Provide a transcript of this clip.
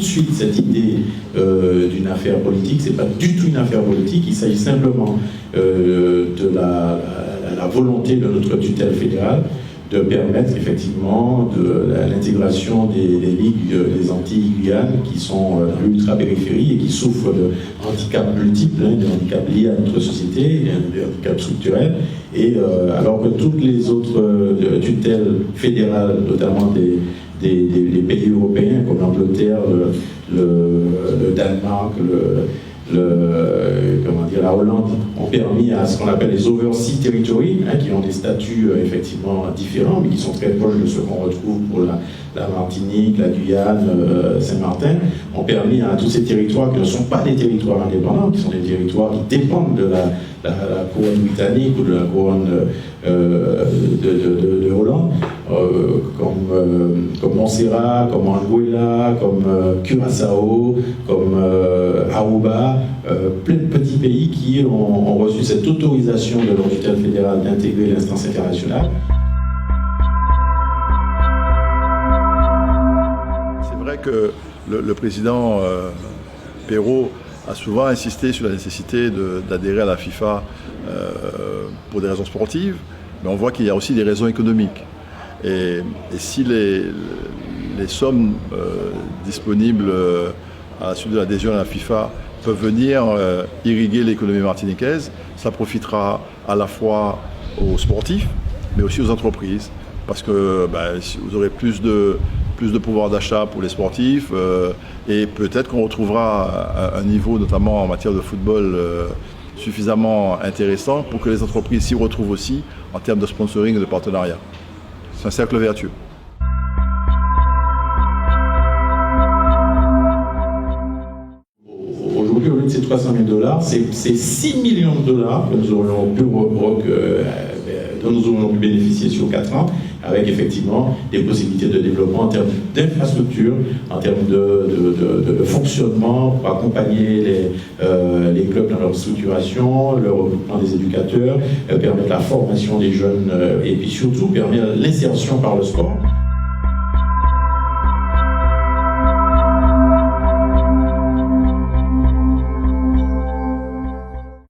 suite cette idée d'une affaire politique. C'est pas du tout une affaire politique, il s'agit simplement de la volonté de notre tutelle fédérale de permettre effectivement l'intégration des ligues des Antilles-Guyane qui sont dans l'ultra-périphérie et qui souffrent de handicaps multiples, de handicaps liés à notre société, de handicaps structurels. Et alors que toutes les autres tutelles fédérales, notamment des pays européens comme l'Angleterre, le Danemark, la Hollande ont permis à ce qu'on appelle les overseas territories, qui ont des statuts effectivement différents, mais qui sont très proches de ceux qu'on retrouve pour la Martinique, la Guyane, Saint-Martin, ont permis à tous ces territoires qui ne sont pas des territoires indépendants, qui sont des territoires qui dépendent de la couronne britannique ou de la couronne de Hollande, comme Montserrat, comme Anguilla, comme Curaçao, comme Aruba, plein de petits pays qui ont reçu cette autorisation de leur tutelle fédérale d'intégrer l'instance internationale. C'est vrai que le président Perrault a souvent insisté sur la nécessité d'adhérer à la FIFA pour des raisons sportives, mais on voit qu'il y a aussi des raisons économiques. Et si les sommes disponibles à la suite de l'adhésion à la FIFA peuvent venir irriguer l'économie martiniquaise, ça profitera à la fois aux sportifs, mais aussi aux entreprises, parce que vous aurez plus de pouvoir d'achat pour les sportifs, et peut-être qu'on retrouvera un niveau, notamment en matière de football, suffisamment intéressant pour que les entreprises s'y retrouvent aussi en termes de sponsoring et de partenariat. C'est un cercle vertueux. Aujourd'hui, au lieu de ces 300 000 $, c'est 6 millions de dollars que nous aurions pu dont nous aurions pu bénéficier sur 4 ans, avec effectivement des possibilités de développement en termes d'infrastructure, en termes de fonctionnement, pour accompagner les clubs dans leur structuration, le recrutement des éducateurs, permettre la formation des jeunes et puis surtout permettre l'insertion par le sport.